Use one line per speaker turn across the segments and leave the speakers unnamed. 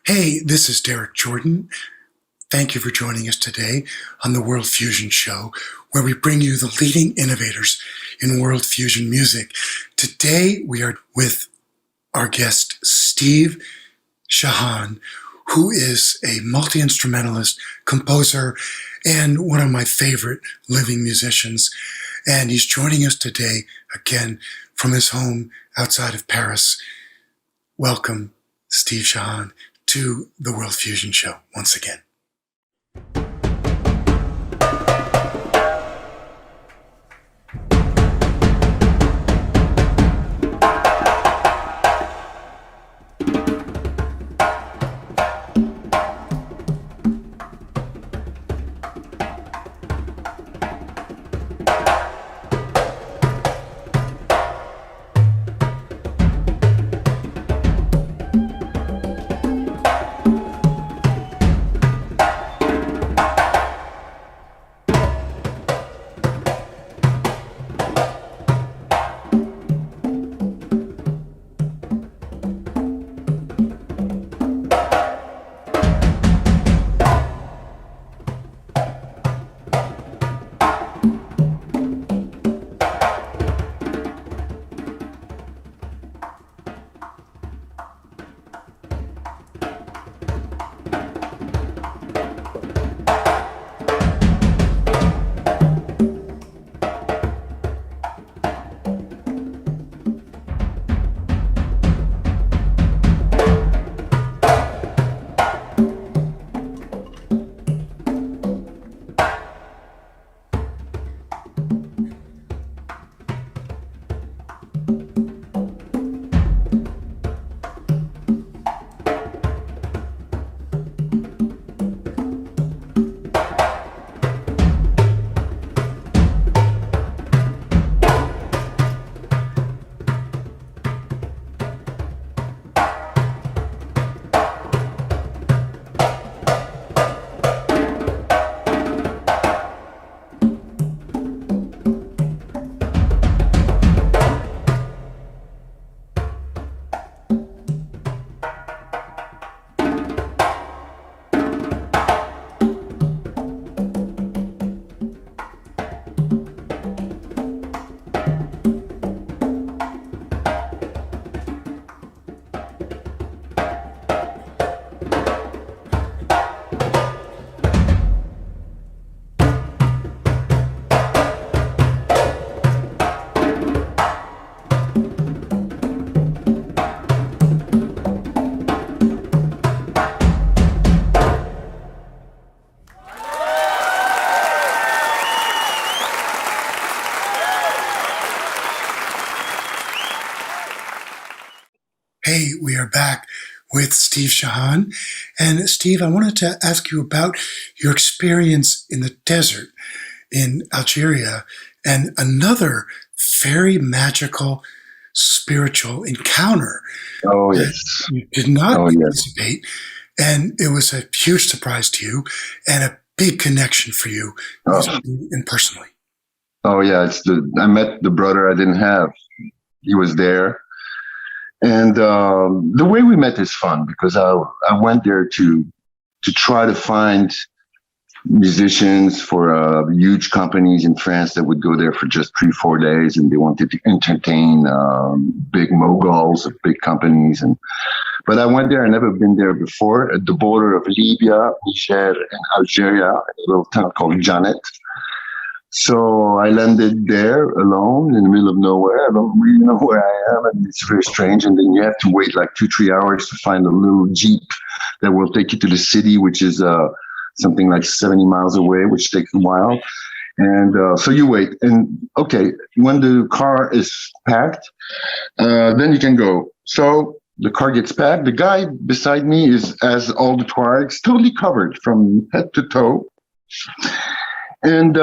Hey, this is Derek Jordan. Thank you for joining us today on the World Fusion Show, where we bring you the leading innovators in world fusion music. Today, we are with our guest, Steve Shehan, who is a multi-instrumentalist, composer, and one of my favorite living musicians. And he's joining us today, again, from his home outside of Paris. Welcome, Steve Shehan, to the World Fusion Show once again. Hey, we are back with Steve Shehan. And Steve, I wanted to ask you about your experience in the desert in Algeria and another very magical spiritual encounter
Oh,
that
yes.
you did not
Oh, yes.
anticipate. And it was a huge surprise to you and a big connection for you
Oh,
and personally.
oh yeah. I met the brother I didn't have. He was there. And the way we met is fun because I went there to try to find musicians for huge companies in France that would go there for just 3, 4 days, and they wanted to entertain big moguls of big companies. But I went there. I never been there before. At the border of Libya, Niger, and Algeria, a little town called Janet. So I landed there alone in the middle of nowhere. I don't really know where I am, and it's very strange. And then you have to wait like 2, 3 hours to find a little jeep that will take you to the city, which is something like 70 miles away, which takes a while. And so you wait. And okay, when the car is packed, then you can go. So the car gets packed. The guy beside me has all the Tuaregs totally covered from head to toe. And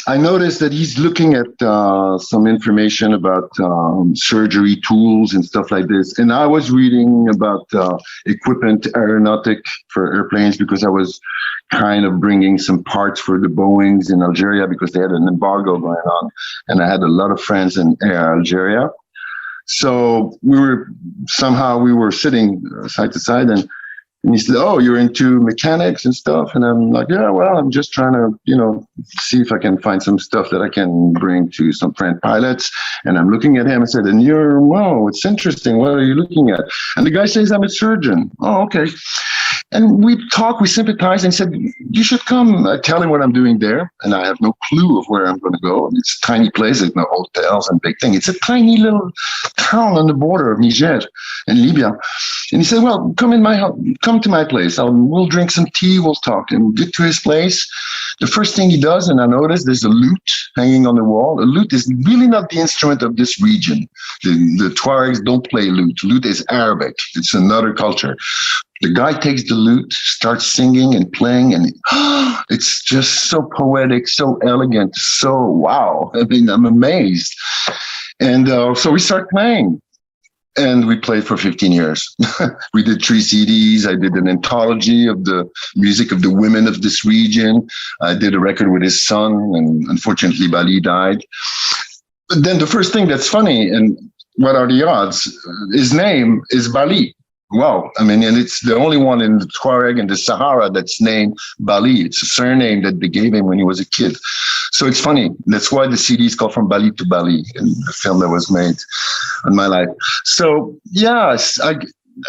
I noticed that he's looking at some information about surgery tools and stuff like this. And I was reading about equipment, aeronautic for airplanes, because I was kind of bringing some parts for the Boeings in Algeria because they had an embargo going on. And I had a lot of friends in Algeria. So we were sitting side to side, and And he said, "Oh, you're into mechanics and stuff?" And I'm like, "Yeah, well, I'm just trying to, see if I can find some stuff that I can bring to some friend pilots." And I'm looking at him and said, "And wow, it's interesting. What are you looking at?" And the guy says, "I'm a surgeon." "Oh, okay." And we talked, we sympathized, and said, "You should come." I tell him what I'm doing there, and I have no clue of where I'm going to go. It's a tiny place, there's no hotels and big thing. It's a tiny little town on the border of Niger and Libya. And he said, "Well, come to my place. We'll drink some tea, we'll talk." And we get to his place. The first thing he does, and I noticed there's a lute hanging on the wall. A lute is really not the instrument of this region. The Tuaregs don't play lute. Lute is Arabic. It's another culture. The guy takes the lute, starts singing and playing, and it's just so poetic, so elegant, so wow. I mean, I'm amazed. And so we start playing. And we played for 15 years. We did 3 CDs. I did an anthology of the music of the women of this region. I did a record with his son, and unfortunately, Bali died. But then the first thing that's funny, and what are the odds? His name is Bali. Wow. I mean, and it's the only one in the Tuareg and the Sahara that's named Bali. It's a surname that they gave him when he was a kid. So it's funny. That's why the CD is called From Bali to Bali, in the film that was made on my life. So, yeah,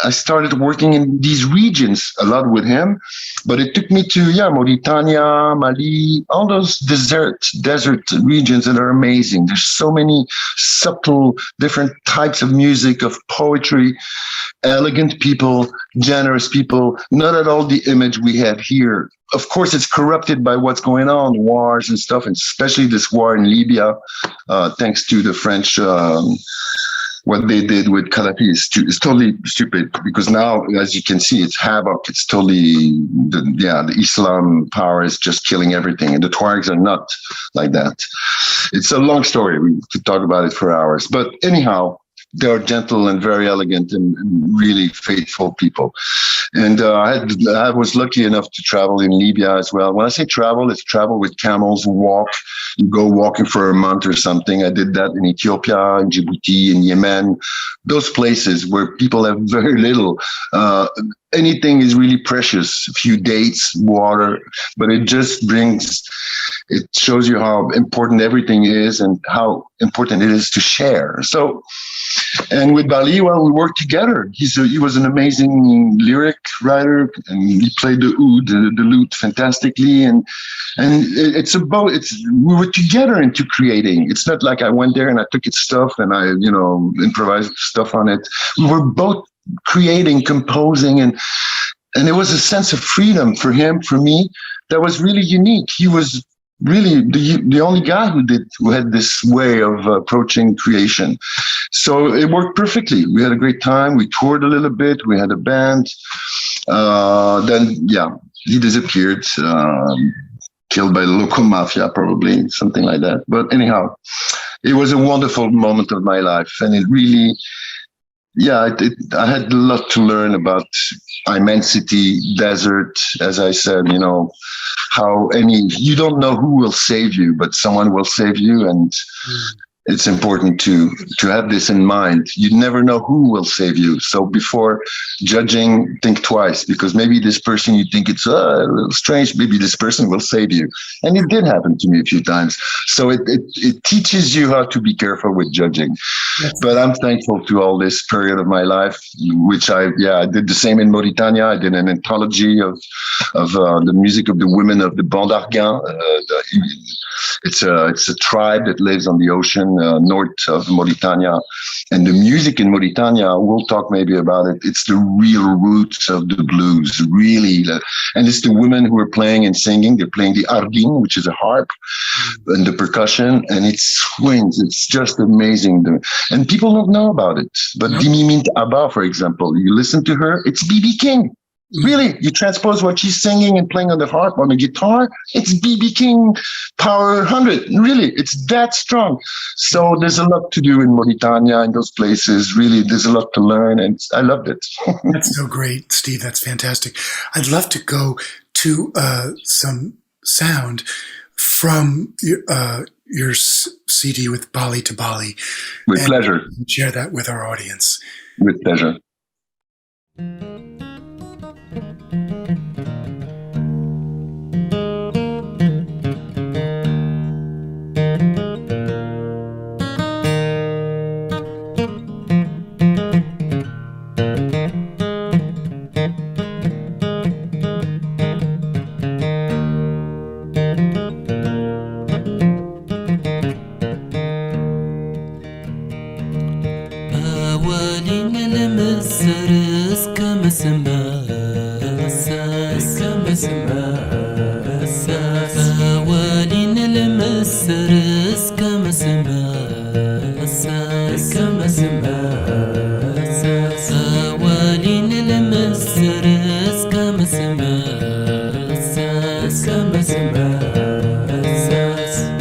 I started working in these regions a lot with him, but it took me to, Mauritania, Mali, all those desert regions that are amazing. There's so many subtle, different types of music, of poetry, elegant people, generous people, not at all the image we have here. Of course, it's corrupted by what's going on, wars and stuff, and especially this war in Libya, thanks to the French. What they did with Gaddafi is totally stupid, because now, as you can see, it's havoc. It's totally, the Islam power is just killing everything. And the Tuaregs are not like that. It's a long story. We could talk about it for hours. But anyhow, they're gentle and very elegant and really faithful people. And I was lucky enough to travel in Libya as well. When I say travel, it's travel with camels, walk. You go walking for a month or something. I did that in Ethiopia, in Djibouti, in Yemen, those places where people have very little. Anything is really precious. A few dates, water, but it shows you how important everything is and how important it is to share. So, and with Bali, well, we worked together. He was an amazing lyric writer, and he played the oud, the lute, fantastically. And we were together into creating. It's not like I went there and I took his stuff and I, improvised stuff on it. We were both creating, composing, and it was a sense of freedom for him, for me, that was really unique. He was really the only guy who had this way of approaching creation. So it worked perfectly. We had a great time. We toured a little bit. We had a band. Then he disappeared, killed by the local mafia, probably, something like that. But anyhow, it was a wonderful moment of my life. And it really, I had a lot to learn about immensity, desert, as I said, you don't know who will save you, but someone will save you. And it's important to have this in mind. You never know who will save you. So before judging, think twice, because maybe this person you think it's a little strange, maybe this person will save you. And it did happen to me a few times. So it teaches you how to be careful with judging. Yes. But I'm thankful to all this period of my life, which I did the same in Mauritania. I did an anthology of the music of the women of the Bandarguin. It's a tribe that lives on the ocean north of Mauritania, and the music in Mauritania, we'll talk maybe about it. It's the real roots of the blues, really, and it's the women who are playing and singing. They're playing the ardin, which is a harp, and the percussion, and it swings. It's just amazing, and people don't know about it. But Dimi Mint Abba, for example, you listen to her, it's B.B. King. Really, you transpose what she's singing and playing on the harp, on the guitar, it's B.B. King Power 100. Really, it's that strong. So there's a lot to do in Mauritania and those places. Really, there's a lot to learn, and I loved it.
That's so great, Steve. That's fantastic. I'd love to go to some sound from your CD with Bali to Bali.
With pleasure.
Share that with our audience.
With pleasure.
الساس كما سما الساس أوالين المسرس كما سما الساس كما سما الساس أوالين المسرس كما سما الساس كما سما الساس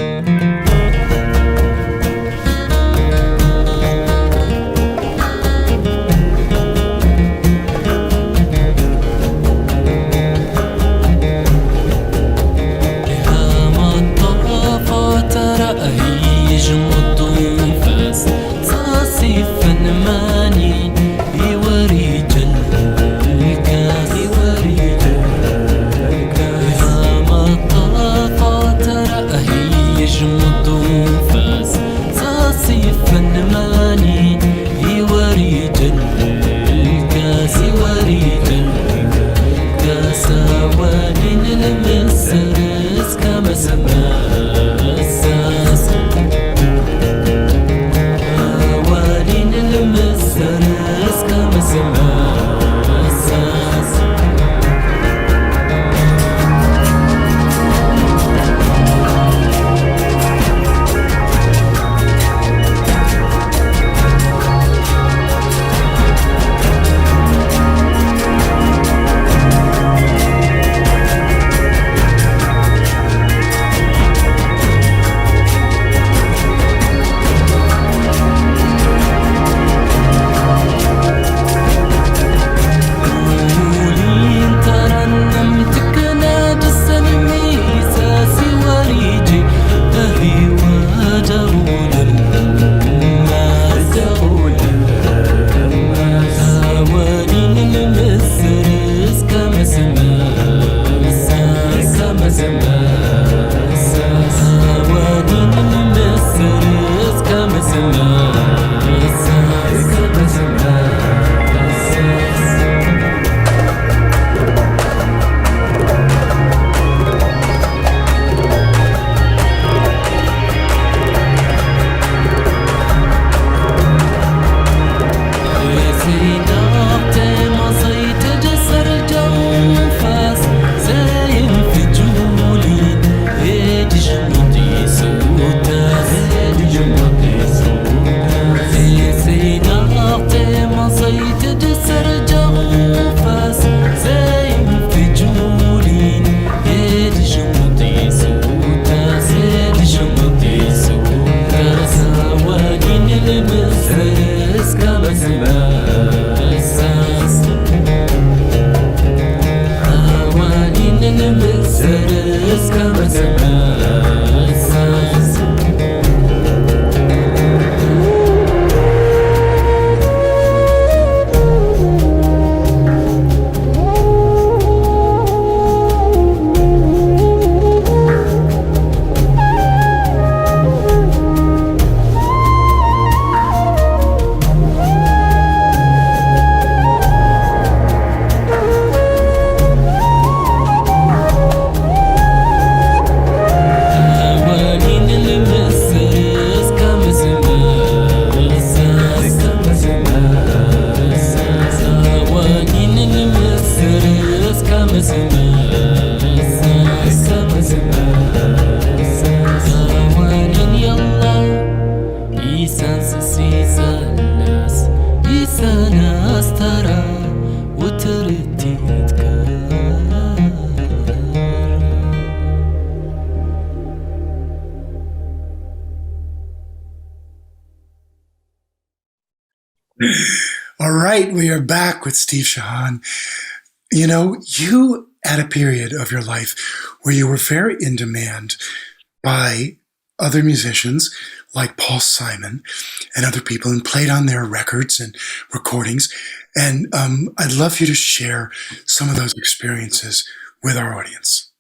All right, we are back with Steve Shehan. You know, you had a period of your life where you were very in demand by other musicians like Paul Simon and other people and played on their records and recordings. And I'd love you to share some of those experiences with our audience.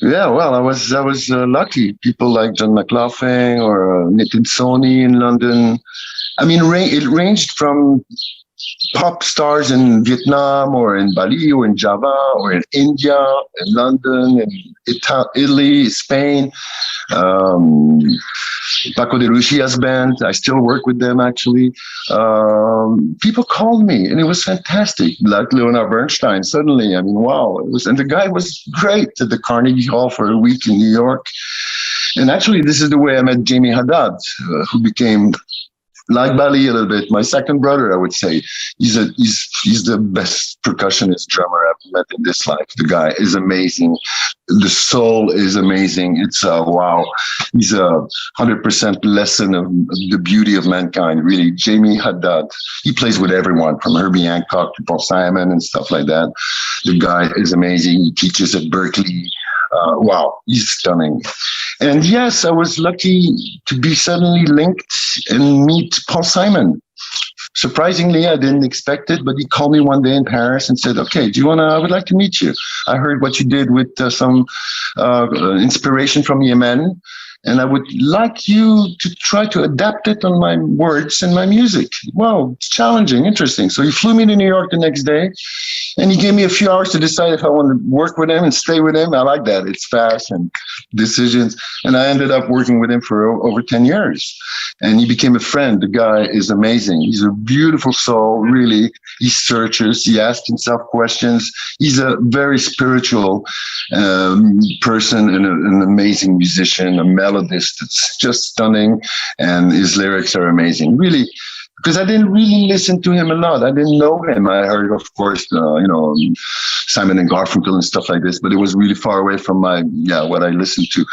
Yeah, well, I was lucky. People like John McLaughlin or Nitin Soni in London. I mean, it ranged from pop stars in Vietnam or in Bali or in Java or in India, in London, in Italy, Spain. Um, Paco de Lucia's band. I still work with them actually. People called me and it was fantastic. Like Leonard Bernstein, suddenly, I mean, wow. It was, and the guy was great at the Carnegie Hall for a week in New York. And actually, this is the way I met Jamie Haddad, who became like Bali a little bit. My second brother, I would say. He's the best percussionist drummer I've met in this life. The guy is amazing. The soul is amazing. It's wow. He's a 100% lesson of the beauty of mankind. Really, Jamie Haddad. He plays with everyone from Herbie Hancock to Paul Simon and stuff like that. The guy is amazing. He teaches at Berkeley. Wow, he's stunning. And yes, I was lucky to be suddenly linked and meet Paul Simon. Surprisingly, I didn't expect it, but he called me one day in Paris and said, okay, I would like to meet you. I heard what you did with some inspiration from Yemen, and I would like you to try to adapt it on my words and my music. Wow, it's challenging, interesting. So he flew me to New York the next day, and he gave me a few hours to decide if I want to work with him and stay with him. I like that. It's fast and decisions. And I ended up working with him for over 10 years. And he became a friend. The guy is amazing. He's a beautiful soul, really. He searches. He asks himself questions. He's a very spiritual person and an amazing musician, a melodist that's just stunning. And his lyrics are amazing. Really, because I didn't really listen to him a lot. I didn't know him. I heard, of course, Simon and Garfunkel and stuff like this, but it was really far away from what I listened to.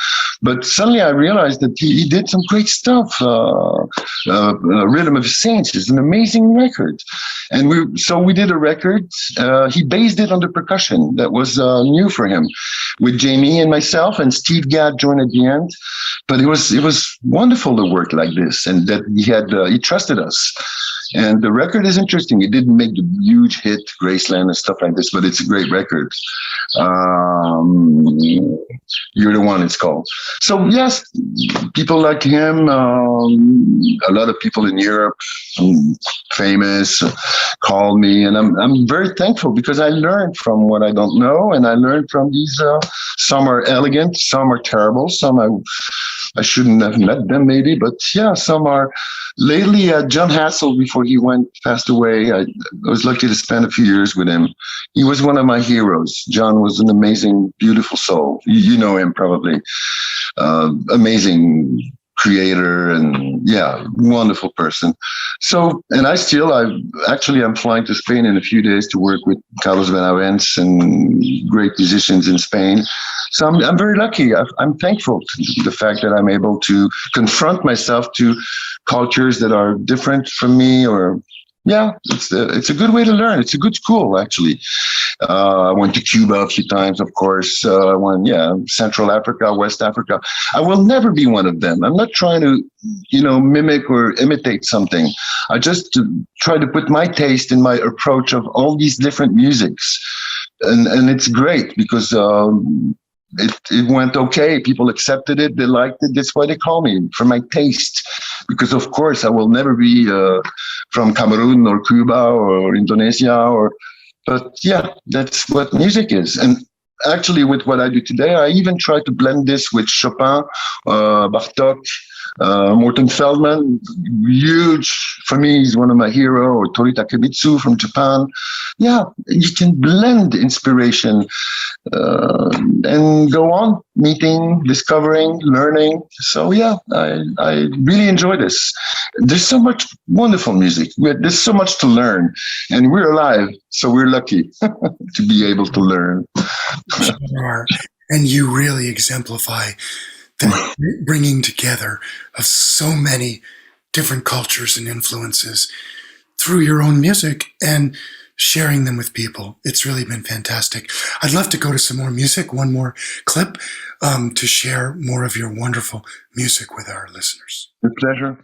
But suddenly I realized that he did some great stuff. Rhythm of Saints is an amazing record. And we did a record. He based it on the percussion. That was new for him, with Jamie and myself, and Steve Gadd joined at the end. But it was wonderful to work like this, and that he trusted us. And the record is interesting. It didn't make the huge hit, Graceland and stuff like this, but it's a great record. You're the One, it's called. So yes, people like him, a lot of people in Europe, famous, called me, and I'm very thankful because I learned from what I don't know, and I learned from these. Some are elegant, some are terrible, some I shouldn't have met them maybe, but yeah, some are. Lately, John Hassel, before he passed away, I was lucky to spend a few years with him. He was one of my heroes. John was an amazing, beautiful soul. You know him probably. Amazing creator and wonderful person. So, and I'm flying to Spain in a few days to work with Carlos Benavents and great musicians in Spain. So I'm very lucky. I'm thankful to the fact that I'm able to confront myself to cultures that are different from me, it's a good way to learn. It's a good school, actually. I went to Cuba a few times, of course. I went, Central Africa, West Africa. I will never be one of them. I'm not trying to, mimic or imitate something. I just try to put my taste in my approach of all these different musics. And it's great because it went okay. People accepted it. They liked it. That's why they call me, for my taste. Because, of course, I will never be from Cameroon or Cuba or Indonesia. But, that's what music is. And actually, with what I do today, I even try to blend this with Chopin, Bartók, Morton Feldman, huge, for me, he's one of my heroes, or Tori Takemitsu from Japan. Yeah, you can blend inspiration and go on meeting, discovering, learning. So I really enjoy this. There's so much wonderful music. There's so much to learn, and we're alive, so we're lucky to be able to learn.
Sure. And you really exemplify the bringing together of so many different cultures and influences through your own music and sharing them with people. It's really been fantastic. I'd love to go to some more music, one more clip, to share more of your wonderful music with our listeners.
With pleasure.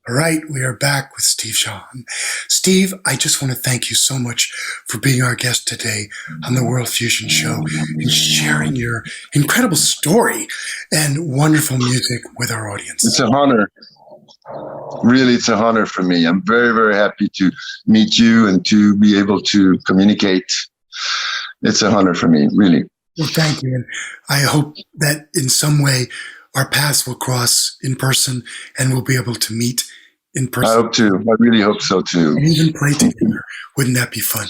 All right, we are back with Steve Shehan. Steve, I just want to thank you so much for being our guest today on the World Fusion Show and sharing your incredible story and wonderful music with our audience.
It's an honor. Really, it's an honor for me. I'm very, very happy to meet you and to be able to communicate. It's an honor for me, really.
Well, thank you. And I hope that in some way our paths will cross in person and we'll be able to meet in person.
I hope to. I really hope so too.
And even play together. Wouldn't that be fun?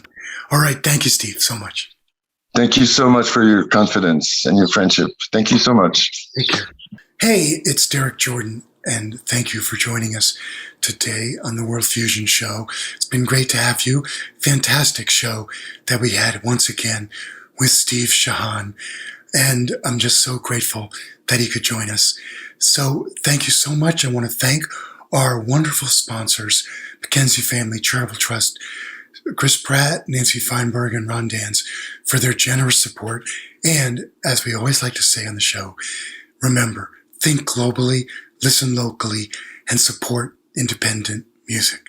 All right. Thank you, Steve, so much.
Thank you so much for your confidence and your friendship. Thank you so much.
Take care. Hey, it's Derek Jordan, and thank you for joining us today on the World Fusion Show. It's been great to have you. Fantastic show that we had once again with Steve Shehan, and I'm just so grateful that he could join us. So thank you so much. I want to thank our wonderful sponsors, Mackenzie Family Charitable Trust, Chris Pratt, Nancy Feinberg, and Ron Dans for their generous support. And as we always like to say on the show, remember, think globally, listen locally, and support independent music.